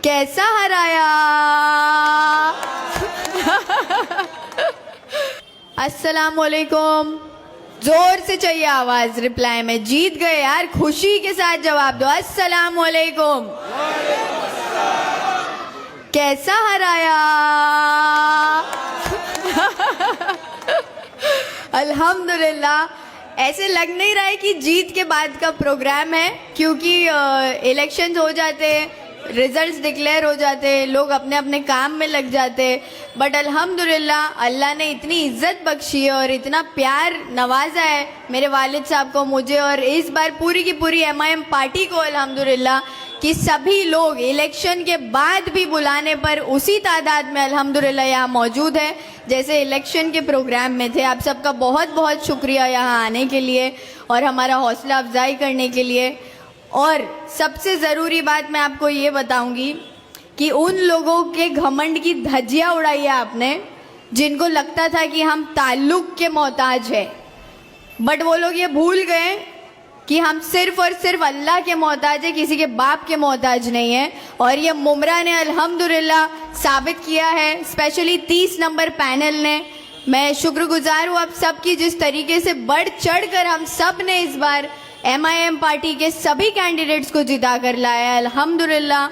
कैसा हराया। अस्सलाम वालेकुम। जोर से चाहिए आवाज रिप्लाई में। जीत गए यार, खुशी के साथ जवाब दो। अस्सलाम वालेकुम। कैसा हराया। अल्हम्दुलिल्लाह। ऐसे लग नहीं रहा है कि जीत के बाद का प्रोग्राम है, क्योंकि इलेक्शंस हो जाते, रिजल्ट्स डिक्लेयर हो जाते, लोग अपने अपने काम में लग जाते। बट अल्हम्दुलिल्लाह अल्लाह ने इतनी इज्जत बख्शी है और इतना प्यार नवाजा है मेरे वालिद साहब को, मुझे, और इस बार पूरी की पूरी MIM पार्टी को अल्हम्दुलिल्लाह कि सभी लोग इलेक्शन के बाद भी बुलाने पर उसी तादाद में अल्हम्दुलिल्लाह यहाँ मौजूद है जैसे इलेक्शन के प्रोग्राम में थे। आप सबका बहुत बहुत शुक्रिया यहाँ आने के लिए और हमारा हौसला अफजाई करने के लिए। और सबसे ज़रूरी बात मैं आपको ये बताऊंगी कि उन लोगों के घमंड की धज्जियाँ उड़ाई है आपने, जिनको लगता था कि हम ताल्लुक़ के मोहताज हैं, बट वो लोग ये भूल गए कि हम सिर्फ और सिर्फ अल्लाह के मोहताज है, किसी के बाप के मोहताज नहीं है। और ये मुमरा ने अल्हम्दुलिल्लाह साबित किया है, स्पेशली 30 नंबर पैनल ने। मैं शुक्रगुजार हूँ आप सबकी, जिस तरीके से बढ़ चढ़ कर हम सब ने इस बार MIM पार्टी के सभी कैंडिडेट्स को जिता कर लाया है अल्हम्दुलिल्लाह।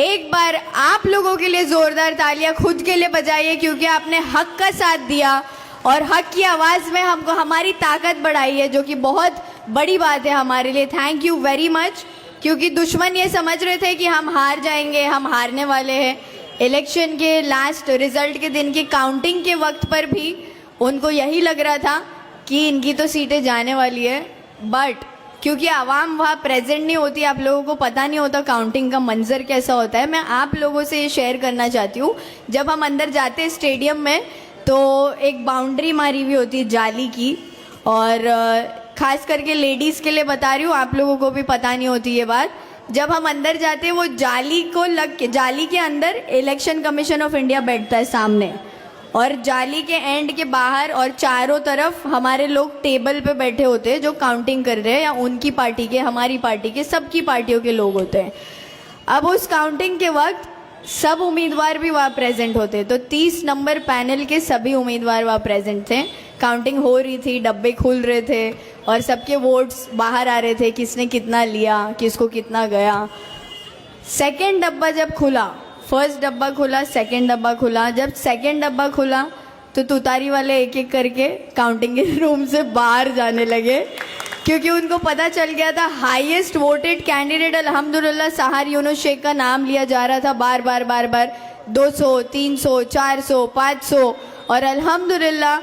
एक बार आप लोगों के लिए जोरदार तालियां खुद के लिए बजाइए, क्योंकि आपने हक का साथ दिया और हक की आवाज़ में हमको हमारी ताकत बढ़ाई है, जो कि बहुत बड़ी बात है हमारे लिए। Thank you very much. क्योंकि दुश्मन ये समझ रहे थे कि हम हार जाएंगे, हम हारने वाले हैं। इलेक्शन के लास्ट रिजल्ट के दिन की काउंटिंग के वक्त पर भी उनको यही लग रहा था कि इनकी तो सीटें जाने वाली है, बट क्योंकि आवाम वहाँ प्रेजेंट नहीं होती, आप लोगों को पता नहीं होता काउंटिंग का मंजर कैसा होता है। मैं आप लोगों से ये शेयर करना चाहती हूँ, जब हम अंदर जाते हैं स्टेडियम में तो एक बाउंड्री मारी हुई होती है जाली की, और ख़ास करके लेडीज़ के लिए बता रही हूँ, आप लोगों को भी पता नहीं होती ये बात। जब हम अंदर जाते हैं वो जाली को लग के, जाली के अंदर इलेक्शन कमीशन ऑफ इंडिया बैठता है सामने, और जाली के एंड के बाहर और चारों तरफ हमारे लोग टेबल पे बैठे होते हैं जो काउंटिंग कर रहे हैं, या उनकी पार्टी के, हमारी पार्टी के, सबकी पार्टियों के लोग होते हैं। अब उस काउंटिंग के वक्त सब उम्मीदवार भी वहाँ प्रेजेंट होते, तो 30 नंबर पैनल के सभी उम्मीदवार वहाँ प्रेजेंट थे। काउंटिंग हो रही थी, डब्बे खुल रहे थे और सबके वोट्स बाहर आ रहे थे, किसने कितना लिया, किसको कितना गया। सेकेंड डब्बा जब खुला, फर्स्ट डब्बा खुला, सेकेंड डब्बा खुला, जब सेकेंड डब्बा खुला तो तुतारी वाले एक एक करके काउंटिंग के रूम से बाहर जाने लगे, क्योंकि उनको पता चल गया था हाईएस्ट वोटेड कैंडिडेट अल्हम्दुलिल्लाह सहार यूनुस शेख का नाम लिया जा रहा था बार बार 200, 300, 400, 500, और अल्हम्दुलिल्लाह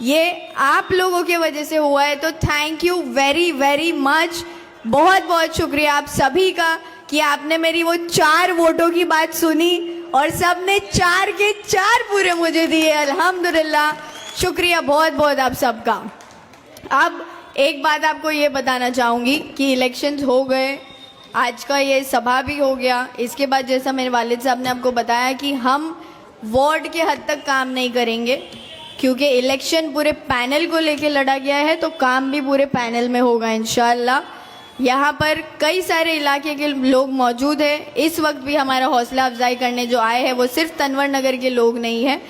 ये आप लोगों के वजह से हुआ है। तो thank you very very much, बहुत बहुत शुक्रिया आप सभी का कि आपने मेरी वो 4 वोटों की बात सुनी और सब ने 4 के 4 पूरे मुझे दिए। अल्हम्दुलिल्लाह, शुक्रिया बहुत बहुत आप सबका। अब एक बात आपको ये बताना चाहूँगी कि इलेक्शंस हो गए, आज का ये सभा भी हो गया। इसके बाद जैसा मेरे वालिद साहब ने आपको बताया कि हम वार्ड के हद तक काम नहीं करेंगे, क्योंकि इलेक्शन पूरे पैनल को लेके लड़ा गया है, तो काम भी पूरे पैनल में होगा इंशाअल्लाह। यहाँ पर कई सारे इलाके के लोग मौजूद हैं। इस वक्त भी हमारा हौसला अफजाई करने जो आए हैं वो सिर्फ तनवर नगर के लोग नहीं हैं,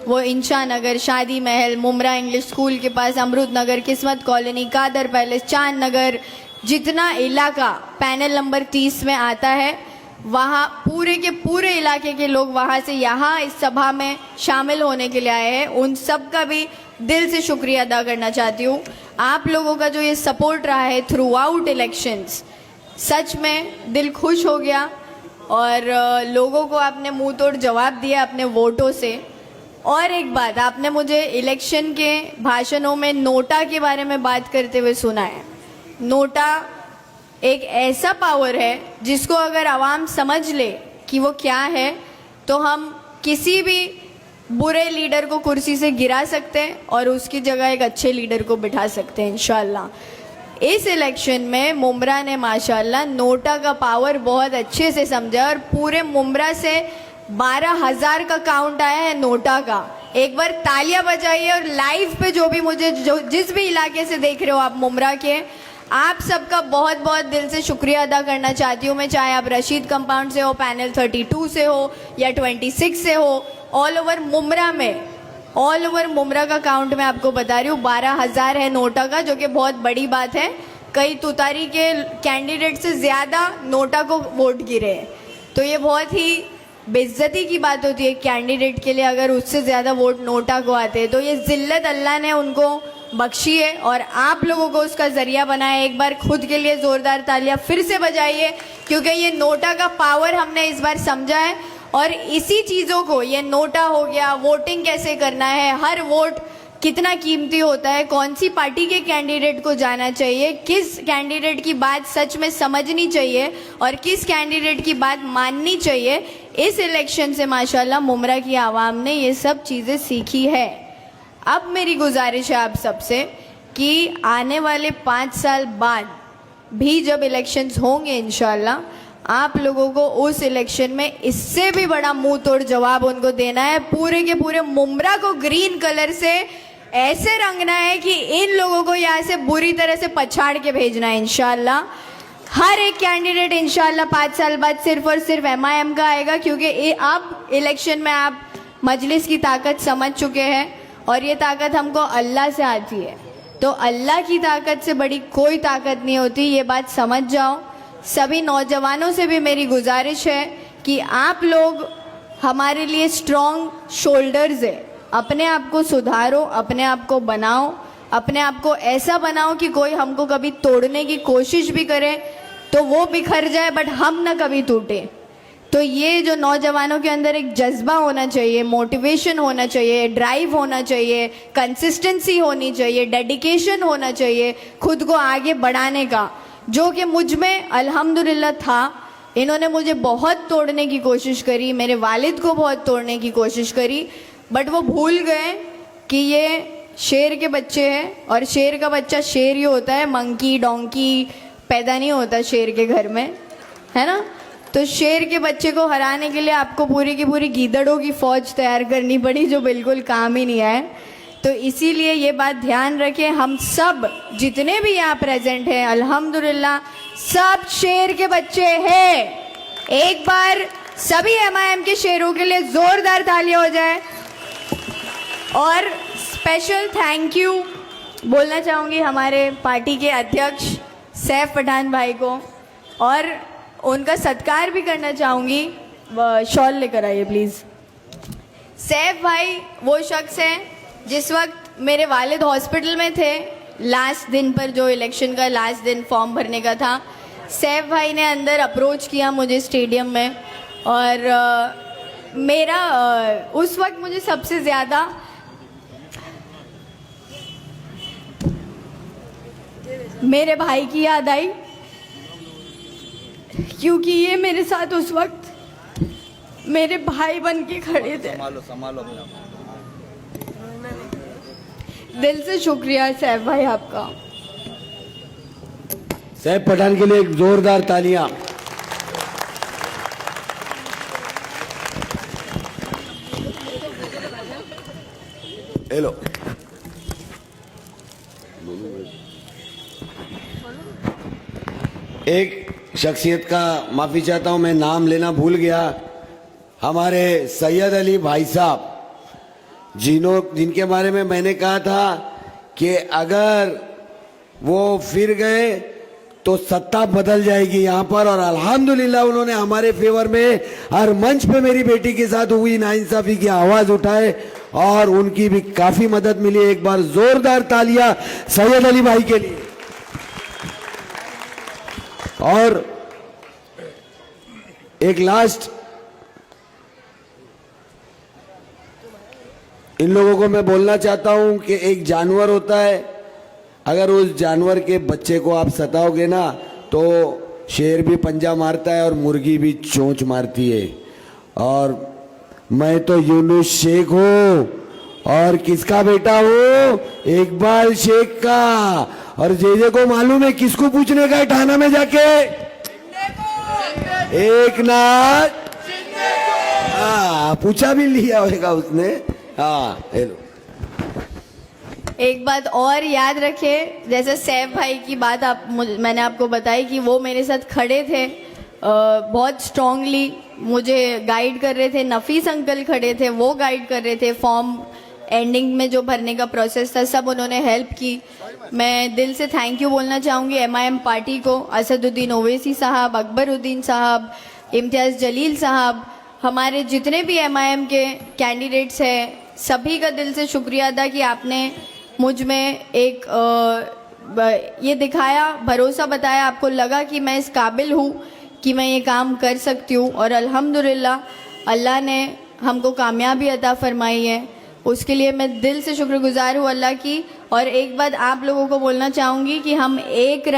वो इंशा नगर, शादी महल, मुमरा इंग्लिश स्कूल के पास, अमरूद नगर, किस्मत कॉलोनी, कादर पैलेस, चांद नगर, जितना इलाका पैनल नंबर 30 में आता है, वहाँ पूरे के पूरे इलाके के लोग वहाँ से यहाँ इस सभा में शामिल होने के लिए आए हैं। उन सब का भी दिल से शुक्रिया अदा करना चाहती हूँ। आप लोगों का जो ये सपोर्ट रहा है थ्रू आउट इलेक्शंस, सच में दिल खुश हो गया, और लोगों को आपने मुंह तोड़ जवाब दिया अपने वोटों से। और एक बात, आपने मुझे इलेक्शन के भाषणों में नोटा के बारे में बात करते हुए सुना है। नोटा एक ऐसा पावर है जिसको अगर आवाम समझ ले कि वो क्या है, तो हम किसी भी बुरे लीडर को कुर्सी से गिरा सकते हैं और उसकी जगह एक अच्छे लीडर को बिठा सकते हैं इंशाअल्लाह। इस इलेक्शन में मुमरा ने माशाअल्लाह नोटा का पावर बहुत अच्छे से समझा, और पूरे मुमरा से 12,000 का काउंट आया है नोटा का। एक बार तालियां बजाइए, और लाइव पे जो भी मुझे जिस भी इलाके से देख रहे हो आप मुमरा के, आप सबका बहुत बहुत दिल से शुक्रिया अदा करना चाहती हूँ मैं, चाहे आप रशीद कंपाउंड से हो, पैनल 32 से हो या 26 से हो, ऑल ओवर मुमरा में, ऑल ओवर मुमरा का काउंट मैं आपको बता रही हूँ 12,000 है नोटा का, जो कि बहुत बड़ी बात है। कई तुतारी के कैंडिडेट से ज़्यादा नोटा को वोट गिरे, तो ये बहुत ही बेइज्जती की बात होती है कैंडिडेट के लिए अगर उससे ज़्यादा वोट नोटा को आते हैं। तो ये जिल्लत अल्लाह ने उनको बख्शी है और आप लोगों को उसका ज़रिया बनाया। एक बार खुद के लिए ज़ोरदार तालियां फिर से बजाइए, क्योंकि ये नोटा का पावर हमने इस बार समझा है और इसी चीज़ों को, ये नोटा हो गया, वोटिंग कैसे करना है, हर वोट कितना कीमती होता है, कौन सी पार्टी के कैंडिडेट को जाना चाहिए, किस कैंडिडेट की बात सच में समझनी चाहिए और किस कैंडिडेट की बात माननी चाहिए, इस इलेक्शन से माशाल्लाह मुमरा की आवाम ने ये सब चीज़ें सीखी है। अब मेरी गुजारिश है आप सबसे कि आने वाले 5 साल बाद भी जब इलेक्शंस होंगे इंशाल्लाह, आप लोगों को उस इलेक्शन में इससे भी बड़ा मुंह तोड़ जवाब उनको देना है। पूरे के पूरे मुमरा को ग्रीन कलर से ऐसे रंगना है कि इन लोगों को यहाँ से बुरी तरह से पछाड़ के भेजना है इंशाल्लाह। हर एक कैंडिडेट इंशाल्लाह 5 साल बाद सिर्फ और सिर्फ MIM का आएगा, क्योंकि अब इलेक्शन में आप मजलिस की ताकत समझ चुके हैं और ये ताकत हमको अल्लाह से आती है। तो अल्लाह की ताकत से बड़ी कोई ताकत नहीं होती, ये बात समझ जाओ। सभी नौजवानों से भी मेरी गुजारिश है कि आप लोग हमारे लिए स्ट्रॉन्ग शोल्डर्स है, अपने आप को सुधारो, अपने आप को बनाओ, अपने आप को ऐसा बनाओ कि कोई हमको कभी तोड़ने की कोशिश भी करे तो वो बिखर जाए बट हम ना कभी टूटे। तो ये जो नौजवानों के अंदर एक जज्बा होना चाहिए, मोटिवेशन होना चाहिए, ड्राइव होना चाहिए, कंसिस्टेंसी होनी चाहिए, डेडिकेशन होना चाहिए खुद को आगे बढ़ाने का, जो कि मुझ में अल्हम्दुलिल्लाह था। इन्होंने मुझे बहुत तोड़ने की कोशिश करी, मेरे वालिद को बहुत तोड़ने की कोशिश करी, बट वो भूल गए कि ये शेर के बच्चे हैं और शेर का बच्चा शेर ही होता है, मंकी डोंकी पैदा नहीं होता शेर के घर में, है ना। तो शेर के बच्चे को हराने के लिए आपको पूरी की पूरी गीदड़ों की फौज तैयार करनी पड़ी, जो बिल्कुल काम ही नहीं आए। तो इसीलिए ये बात ध्यान रखें, हम सब जितने भी यहाँ प्रेजेंट हैं अल्हम्दुलिल्लाह सब शेर के बच्चे हैं। एक बार सभी MIM के शेरों के लिए जोरदार तालियां हो जाए। और स्पेशल थैंक यू बोलना चाहूँगी हमारे पार्टी के अध्यक्ष सैफ पठान भाई को, और उनका सत्कार भी करना चाहूँगी। शॉल लेकर आइए प्लीज़। सैफ भाई वो शख्स हैं जिस वक्त मेरे वालिद हॉस्पिटल में थे, लास्ट दिन पर, जो इलेक्शन का लास्ट दिन फॉर्म भरने का था, सैफ भाई ने अंदर अप्रोच किया मुझे स्टेडियम में, और मेरा उस वक्त मुझे सबसे ज़्यादा मेरे भाई की याद आई, क्योंकि ये मेरे साथ उस वक्त मेरे भाई बन के खड़े थे। संभालो दिल से शुक्रिया सैफ भाई आपका। सैफ पठान के लिए एक जोरदार तालियां। हेलो, एक शख्सियत का माफ़ी चाहता हूं, मैं नाम लेना भूल गया। हमारे सैयद अली भाई साहब, जिनके बारे में मैंने कहा था कि अगर वो फिर गए तो सत्ता बदल जाएगी यहाँ पर, और अल्हम्दुलिल्लाह उन्होंने हमारे फेवर में हर मंच पे मेरी बेटी के साथ हुई नाइंसाफी की आवाज़ उठाए और उनकी भी काफ़ी मदद मिली। एक बार जोरदार तालियां सैयद अली भाई के लिए। और एक लास्ट, इन लोगों को मैं बोलना चाहता हूं कि एक जानवर होता है, अगर उस जानवर के बच्चे को आप सताओगे ना तो शेर भी पंजा मारता है और मुर्गी भी चोंच मारती है। और मैं तो यूनुस शेख हूं और किसका बेटा हूं? इकबाल शेख का। और जे को मालूम है किसको पूछने का है ठाना में जाके? एक नाथ। हाँ, पूछा भी लिया होगा उसने। हाँ, हेलो। एक बात और याद रखे, जैसे सैफ भाई की बात मैंने आपको बताई कि वो मेरे साथ खड़े थे, बहुत स्ट्रांगली मुझे गाइड कर रहे थे। नफीस अंकल खड़े थे, वो गाइड कर रहे थे। फॉर्म एंडिंग में जो भरने का प्रोसेस था, सब उन्होंने हेल्प की। मैं दिल से थैंक यू बोलना चाहूँगी MIM पार्टी को, असदुद्दीन ओवैसी साहब, अकबरुद्दीन साहब, इम्तियाज़ जलील साहब, हमारे जितने भी MIM के कैंडिडेट्स हैं, सभी का दिल से शुक्रिया अदा कि आपने मुझ में एक ये दिखाया, भरोसा बताया, आपको लगा कि मैं इस काबिल हूँ कि मैं ये काम कर सकती हूँ। और अल्हम्दुलिल्लाह अल्लाह ने हमको कामयाबी अता फरमाई है, उसके लिए मैं दिल से शुक्रगुजार हूँ अल्लाह की। और एक बात आप लोगों को बोलना चाहूँगी कि हम एक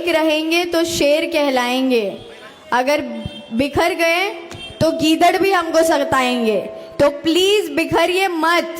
रहेंगे तो शेर कहलाएंगे, अगर बिखर गए तो गीदड़ भी हमको सताएंगे। तो प्लीज़ बिखरिए मत,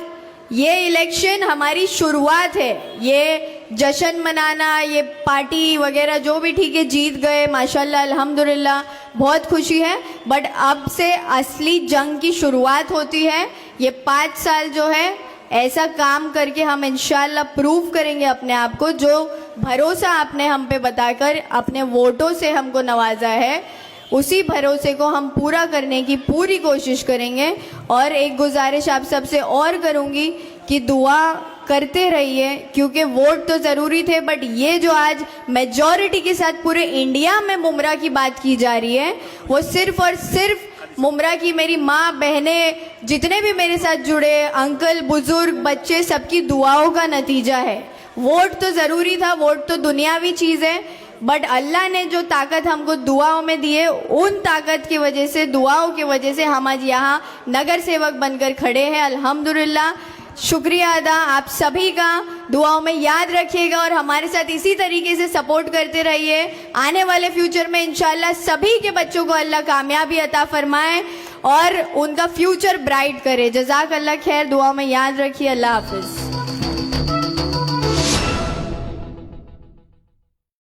ये इलेक्शन हमारी शुरुआत है। ये जश्न मनाना, ये पार्टी वगैरह जो भी ठीक है, जीत गए माशाल्लाह अल्हम्दुलिल्लाह, बहुत खुशी है, बट अब से असली जंग की शुरुआत होती है। ये 5 साल जो है ऐसा काम करके हम इंशाल्लाह प्रूव करेंगे अपने आप को, जो भरोसा आपने हम पे बताकर अपने वोटों से हमको नवाजा है, उसी भरोसे को हम पूरा करने की पूरी कोशिश करेंगे। और एक गुजारिश आप सबसे और करूंगी कि दुआ करते रहिए, क्योंकि वोट तो ज़रूरी थे, बट ये जो आज मेजॉरिटी के साथ पूरे इंडिया में मुमरा की बात की जा रही है, वो सिर्फ और सिर्फ मुमरा की मेरी माँ, बहनें, जितने भी मेरे साथ जुड़े, अंकल, बुजुर्ग, बच्चे, सबकी दुआओं का नतीजा है। वोट तो ज़रूरी था, वोट तो दुनियावी चीज़ है, बट अल्लाह ने जो ताकत हमको दुआओं में दी है, उन ताकत की वजह से, दुआओं की वजह से हम आज यहाँ नगर सेवक बनकर खड़े हैं। अल्हम्दुलिल्लाह, शुक्रिया अदा आप सभी का, दुआओं में याद रखिएगा और हमारे साथ इसी तरीके से सपोर्ट करते रहिए। आने वाले फ्यूचर में इंशाल्लाह सभी के बच्चों को अल्लाह कामयाबी अता फरमाए और उनका फ्यूचर ब्राइट करे। जज़ाक अल्लाह खैर, दुआओं में याद रखिए। अल्लाह हाफिज़।